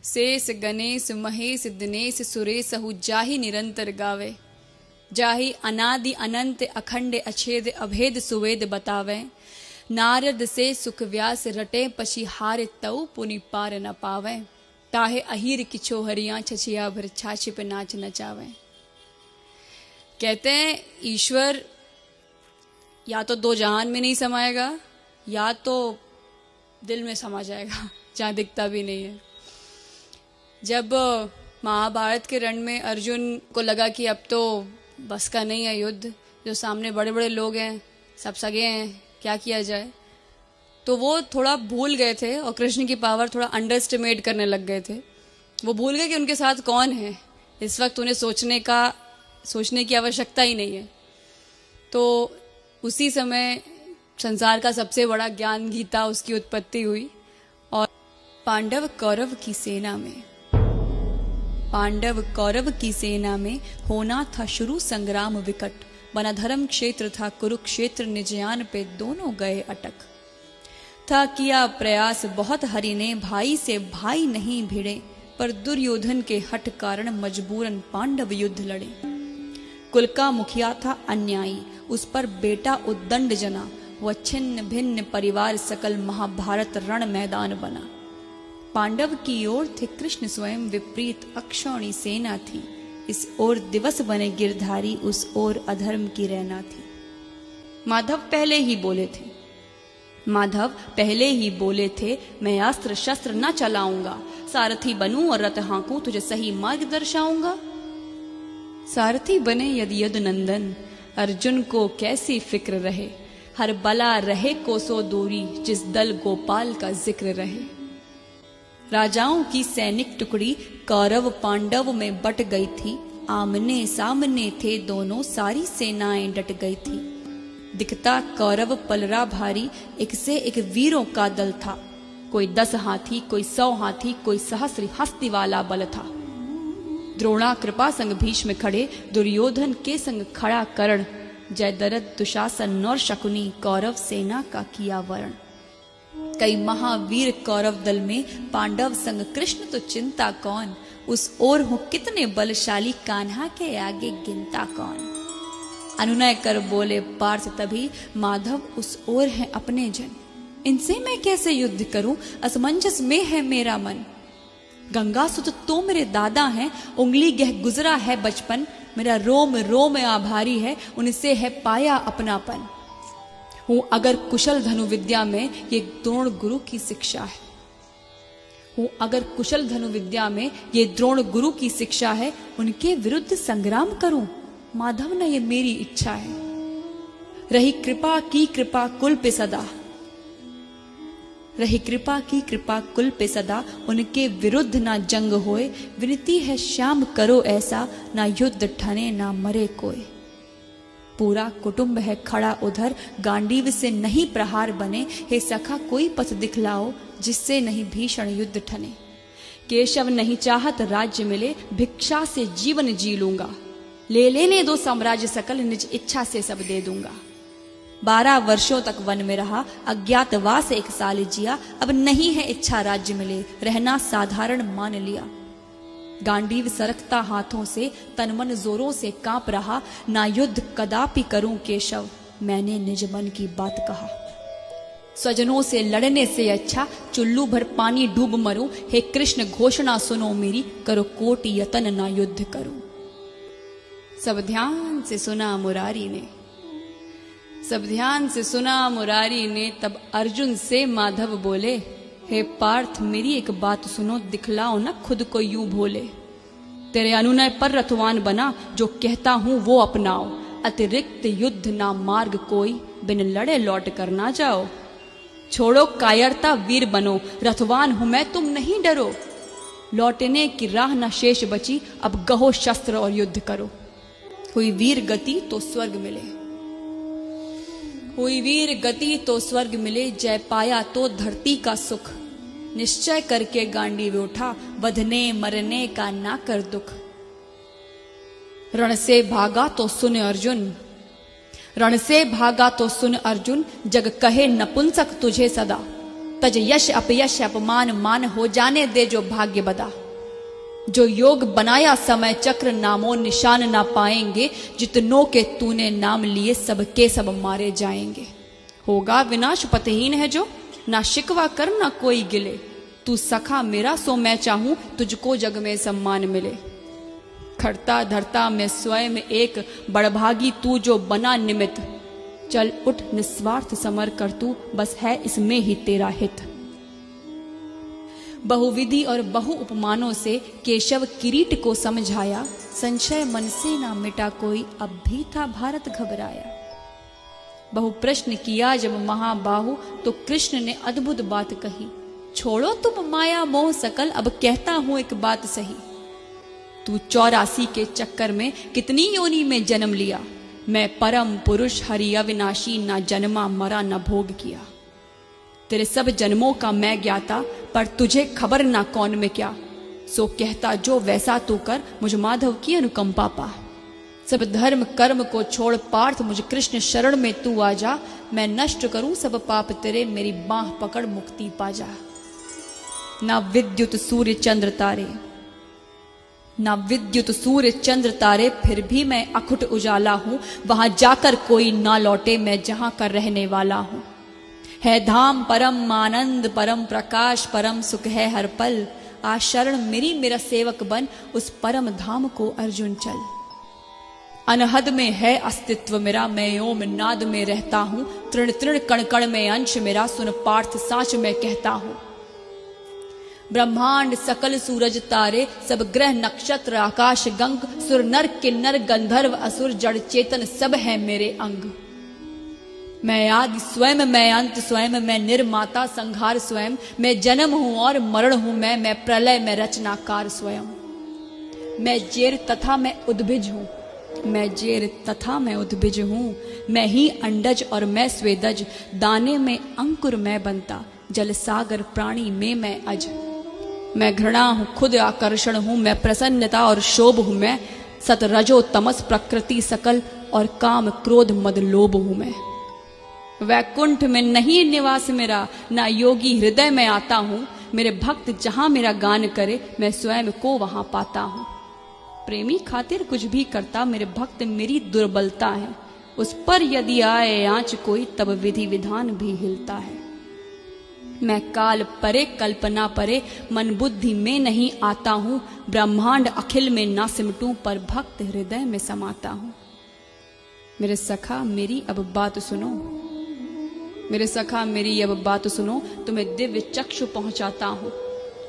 शेष गणेश महेश दिनेश सुरेश हु जाहि निरंतर गावे। जाहि अनादि अनंत अखंड अछेद अभेद सुवेद बतावे। नारद से सुख व्यास रटे पशी हार तऊ पुनि पार न पावे। ताहे अहीर किछो हरिया छछिया भर छाछ पे नाच नचावे। कहते हैं ईश्वर या तो दो जहान में नहीं समाएगा या तो दिल में समा जाएगा जहाँ दिखता भी नहीं है। जब महाभारत के रण में अर्जुन को लगा कि अब तो बस का नहीं है युद्ध, जो सामने बड़े बड़े लोग हैं सब सगे हैं, क्या किया जाए, तो वो थोड़ा भूल गए थे और कृष्ण की पावर थोड़ा अंडरस्टिमेट करने लग गए थे। वो भूल गए कि उनके साथ कौन है। इस वक्त उन्हें सोचने की आवश्यकता ही नहीं है। तो उसी समय संसार का सबसे बड़ा ज्ञान गीता उसकी उत्पत्ति हुई। और पांडव कौरव की सेना में होना था शुरू संग्राम विकट। बना धर्म क्षेत्र था कुरुक्षेत्र, निजयान पे दोनों गए अटक। था किया प्रयास बहुत हरि ने, भाई से भाई नहीं भिड़े, पर दुर्योधन के हठ कारण मजबूरन पांडव युद्ध लड़े। कुल का मुखिया था अन्यायी, उस पर बेटा उद्दंड जना, वह छिन्न भिन्न परिवार सकल महाभारत रण मैदान बना। पांडव की ओर थे कृष्ण स्वयं, विपरीत अक्षौणी सेना थी। इस ओर दिवस बने गिरधारी, उस ओर अधर्म की रहना थी। माधव पहले ही बोले थे, मैं अस्त्र शस्त्र न चलाऊंगा, सारथी बनूं और रथ हाँकूं, तुझे सही मार्ग दर्शाऊंगा। सारथी बने यदि यदुनंदन, अर्जुन को कैसी फिक्र रहे, हर बला रहे कोसों दूरी, जिस दल गोपाल का जिक्र रहे। राजाओं की सैनिक टुकड़ी कौरव पांडव में बट गई थी, आमने सामने थे दोनों, सारी सेनाएं डट गई थी। दिखता कौरव पलरा भारी, एक से एक वीरों का दल था। कोई 10 हाथी, कोई 100 हाथी, कोई सहस्र हस्ती वाला बल था। द्रोणा कृपा संग भीष्म खड़े, दुर्योधन के संग खड़ा कर्ण, जयद्रथ दुशासन और शकुनी, कौरव सेना का किया वर्ण। कई महावीर कौरव दल में, पांडव संग कृष्ण तो चिंता कौन, उस ओर हो कितने बलशाली, कान्हा के आगे गिनता कौन। अनुनय कर बोले पार्थ तभी, माधव उस ओर है अपने जन, इनसे मैं कैसे युद्ध करूं, असमंजस में है मेरा मन। गंगा सुत तो मेरे दादा हैं, उंगली गह गुजरा है बचपन, मेरा रोम रोम आभारी है, उनसे है पाया अपनापन। हूं अगर कुशल धनु विद्या में, ये द्रोण गुरु की शिक्षा है। ये द्रोण गुरु की शिक्षा है, उनके विरुद्ध संग्राम करूं, माधव न ये मेरी इच्छा है। रही कृपा की कृपा कुल पे सदा, उनके विरुद्ध ना जंग होए, विनती है श्याम करो ऐसा, ना युद्ध ठने ना मरे कोई। पूरा कुटुंब है खड़ा उधर, गांडीव से नहीं प्रहार बने, हे सखा कोई पथ दिखलाओ, जिससे नहीं भीषण युद्ध ठने। केशव नहीं चाहत राज्य मिले, भिक्षा से जीवन जी लूंगा, ले लेने दो साम्राज्य सकल, निज इच्छा से सब दे दूंगा। 12 वर्षों तक वन में रहा, अज्ञातवास 1 साल जिया, अब नहीं है इच्छा राज्य मिले, रहना साधारण मान लिया। गांडीव सरकता हाथों से, तन मन जोरों से कांप रहा, ना युद्ध कदापि करूं केशव, मैंने निज मन की बात कहा। स्वजनों से लड़ने से अच्छा, चुल्लू भर पानी डूब मरूं, हे कृष्ण घोषणा सुनो मेरी, करो कोटि यतन ना युद्ध करूं। सब ध्यान से सुना मुरारी ने, तब अर्जुन से माधव बोले, हे पार्थ मेरी एक बात सुनो, दिखलाओ न खुद को यूं भोले। तेरे अनुनय पर रथवान बना, जो कहता हूं वो अपनाओ, अतिरिक्त युद्ध ना मार्ग कोई, बिन लड़े लौट कर ना जाओ। छोड़ो कायरता वीर बनो, रथवान हूं मैं तुम नहीं डरो। लौटने की राह न शेष बची, अब गहो शस्त्र और युद्ध करो। हुई वीर गति तो स्वर्ग मिले, जय पाया तो धरती का सुख। निश्चय करके गांडीव उठा, वधने मरने का ना कर दुख। रण से भागा तो सुन अर्जुन, जग कहे नपुंसक तुझे सदा। तज यश अपयश अपमान मान हो जाने दे जो भाग्य बदा। जो योग बनाया समय चक्र नामो निशान ना पाएंगे, जितनों के तूने नाम लिए सबके सब मारे जाएंगे। होगा विनाश पतहीन है जो, ना शिकवा कर ना कोई गिले। तू सखा मेरा सो मैं चाहूं, तुझको जग में सम्मान मिले। खड़ता धरता मैं स्वयं एक बड़भागी, तू जो बना निमित्त। चल उठ निस्वार्थ समर कर तू, बस है इसमें ही तेरा हित। बहुविधि और बहु उपमानों से केशव किरीट को समझाया। संशय मन से ना मिटा कोई, अब भी था भारत घबराया। बहु प्रश्न किया जब महाबाहु, तो कृष्ण ने अद्भुत बात कही। छोड़ो तुम माया मोह सकल, अब कहता हूं एक बात सही। तू 84 के चक्कर में कितनी योनि में जन्म लिया। मैं परम पुरुष हरि अविनाशी, ना जन्मा मरा न भोग किया। तेरे सब जन्मों का मैं ज्ञाता, पर तुझे खबर ना कौन में क्या। सो कहता जो वैसा तू कर, मुझ माधव की अनुकंपा पा। सब धर्म कर्म को छोड़ पार्थ, मुझ कृष्ण शरण में तू आ जा। मैं नष्ट करूं सब पाप तेरे, मेरी बाह पकड़ मुक्ति पा जा। ना विद्युत सूर्य चंद्र तारे, ना विद्युत सूर्य चंद्र तारे, फिर भी मैं अखुट उजाला हूं। वहां जाकर कोई ना लौटे, मैं जहां का रहने वाला हूं। है धाम परम आनंद परम प्रकाश, परम सुख है हर पल। आ शरण मेरी मेरा सेवक बन, उस परम धाम को अर्जुन चल। अनहद में है अस्तित्व मेरा, मैं ओम नाद में रहता हूं। तृण तृण कण कण में अंश मेरा, सुन पार्थ साच मैं कहता हूं। ब्रह्मांड सकल सूरज तारे, सब ग्रह नक्षत्र आकाश गंग। सुर नर किन्नर गंधर्व असुर, जड़ चेतन सब है मेरे अंग। मैं आदि स्वयं मैं अंत स्वयं, मैं निर्माता संहार स्वयं। मैं जन्म हूं और मरण हूं मैं प्रलय मैं रचनाकार स्वयं। मैं जेर तथा मैं उद्भिज हूं, मैं जेर तथा मैं उद्भिज हूं। मैं ही अंडज और मैं स्वेदज, दाने में अंकुर मैं बनता। जल सागर प्राणी में मैं अज। मैं घृणा हूं खुद आकर्षण हूं, मैं प्रसन्नता और शोभ हूं मैं। सत रजो तमस प्रकृति सकल, और काम क्रोध मद लोभ हूं मैं। वैकुंठ में नहीं निवास मेरा, ना योगी हृदय में आता हूं। मेरे भक्त जहां मेरा गान करे, मैं स्वयं को वहां पाता हूं। प्रेमी खातिर कुछ भी करता, मेरे भक्त मेरी दुर्बलता है। उस पर यदि आए आंच कोई, तब विधि विधान भी हिलता है। मैं काल परे कल्पना परे, मन बुद्धि में नहीं आता हूं। ब्रह्मांड अखिल में ना सिमटूं, पर भक्त हृदय में समाता हूं। मेरे सखा मेरी अब बात सुनो, मेरे सखा मेरी अब बात सुनो। तुम्हें दिव्य चक्षु पहुंचाता हूं।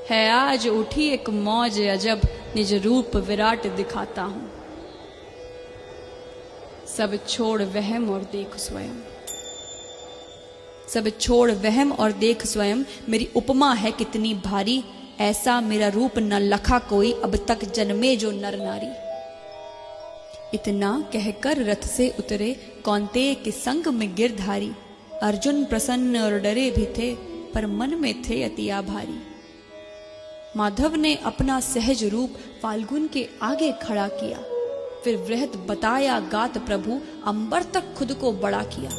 है आज उठी एक मौज अजब, निज रूप विराट दिखाता हूं। सब छोड़ वहम और देख स्वयं, सब छोड़ वहम और देख स्वयं। मेरी उपमा है कितनी भारी, ऐसा मेरा रूप न लखा कोई, अब तक जन्मे जो नर नारी। इतना कहकर रथ से उतरे, कौन्तेय के संग में गिरधारी। अर्जुन प्रसन्न और डरे भी थे, पर मन में थे अति आभारी। माधव ने अपना सहज रूप फाल्गुन के आगे खड़ा किया। फिर वृहत बताया गात प्रभु, अंबर तक खुद को बड़ा किया।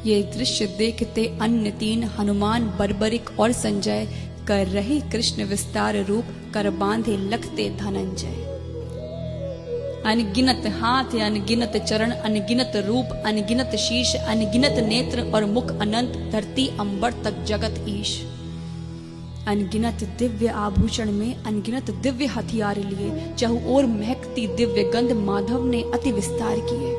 ये दृश्य देखते अन्य तीन, हनुमान बर्बरिक और संजय। कर रहे कृष्ण विस्तार रूप, कर बांधे लगते धनंजय। अनगिनत हाथ अनगिनत चरण, अनगिनत रूप अनगिनत शीश। अनगिनत नेत्र और मुख अनंत, धरती अंबर तक जगत ईश। अनगिनत दिव्य आभूषण में अनगिनत दिव्य हथियार लिए। चहु ओर महकती दिव्य गंध, माधव ने अति विस्तार किए।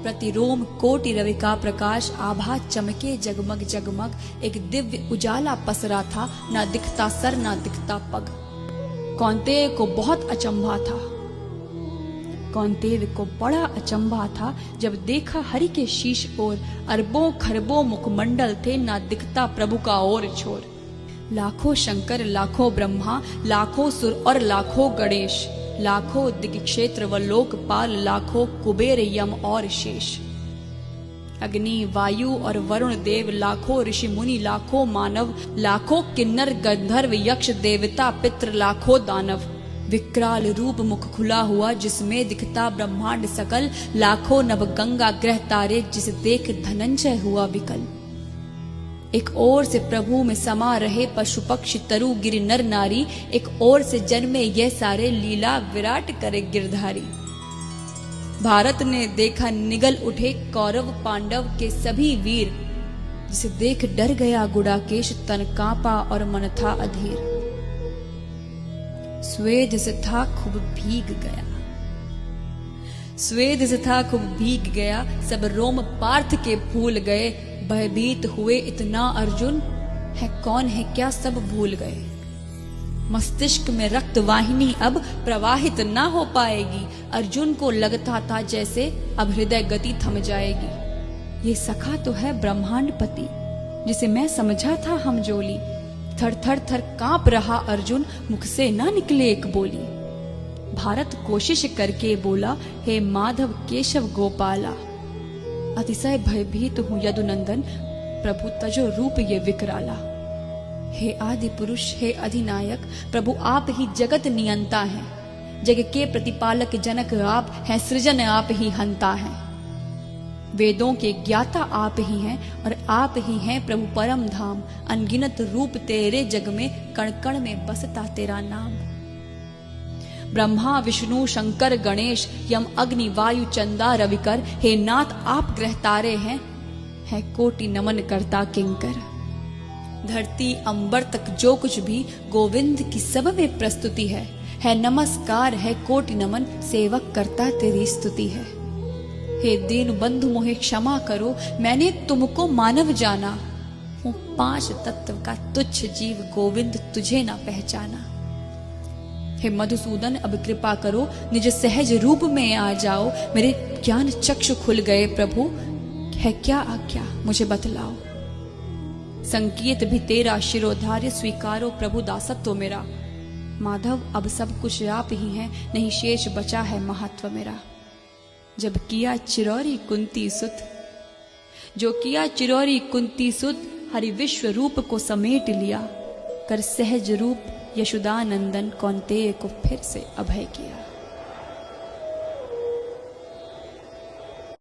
प्रतिरोम कोटि रवि का प्रकाश, आभा चमके जगमग जगमग। एक दिव्य उजाला पसरा था, ना दिखता सर ना दिखता पग। कौन्तेय को बहुत अचंभा था, कौन्तेय को बड़ा अचंभा था, जब देखा हरि के शीश ओर। अरबों खरबों मुखमंडल थे, ना दिखता प्रभु का ओर छोर। लाखों शंकर लाखों ब्रह्मा, लाखों सुर और लाखों गणेश। लाखों दिग्क्षेत्र व लोकपाल, लाखों कुबेर यम और शेष। अग्नि वायु और वरुण देव, लाखों ऋषि मुनि लाखों मानव। लाखों किन्नर गंधर्व यक्ष देवता पितृ, लाखों दानव। विकराल रूप मुख खुला हुआ, जिसमें दिखता ब्रह्मांड सकल। लाखों नव गंगा ग्रह तारे, जिसे देख धनंजय हुआ विकल। एक ओर से प्रभु में समा रहे पशु पक्षी तरु गिर नर नारी, एक ओर से जन्मे यह सारे लीला विराट करे गिरधारी। भारत ने देखा निगल उठे कौरव पांडव के सभी वीर, जिसे देख डर गया गुडाकेश तन कांपा और मन था अधीर। स्वेद से था खूब भीग गया, स्वेद से था खूब भीग गया, सब रोम पार्थ के फूल गए। भयभीत हुए इतना अर्जुन, है कौन है क्या सब भूल गए। मस्तिष्क में रक्त वाहिनी अब प्रवाहित ना हो पाएगी। अर्जुन को लगता था जैसे अब हृदय गति थम जाएगी। ये सखा तो है ब्रह्मांडपति, जिसे मैं समझा था हमजोली। थर थर थर कांप रहा अर्जुन, मुख से ना निकले एक बोली। भारत कोशिश करके बोला, हे माधव केशव गोपाला, अतिशय भयभीत हूं यदुनंदन, प्रभु तजो रूप ये विकराला। हे आदि पुरुष, हे अधिनायक, प्रभु आप ही जगत नियंता हैं। जग के प्रतिपालक जनक आप हैं, सृजन आप ही हंता हैं। वेदों के ज्ञाता आप ही हैं और आप ही हैं प्रभु परम धाम। अनगिनत रूप तेरे जग में, कण कण में बसता तेरा नाम। ब्रह्मा विष्णु शंकर गणेश, यम अग्नि वायु चंदा रविकर, हे नाथ आप ग्रह तारे हैं, है कोटि नमन करता किंकर। धरती अंबर तक जो कुछ भी गोविंद की सब में प्रस्तुति है नमस्कार, है कोटि नमन, सेवक करता तेरी स्तुति है। हे दीन बंधु मोहे क्षमा करो, मैंने तुमको मानव जाना, हूँ 5 तत्व का तुच्छ जीव, गोविंद तुझे ना पहचाना। हे मधुसूदन अब कृपा करो, निज सहज रूप में आ जाओ। मेरे ज्ञान चक्षु खुल गए प्रभु, है क्या आज्ञा मुझे बतलाओ। संकेत भी तेरा शिरोधार्य, स्वीकारो प्रभु दासत्व मेरा। माधव अब सब कुछ आप ही हैं, नहीं शेष बचा है महत्व मेरा। जब किया चिरौरी कुंती सुत, जो किया चिरौरी कुंती सुत, हरि विश्व रूप को समेट लिया। कर सहज रूप यशोदानंदन, कौन्तेय को फिर से अभय किया।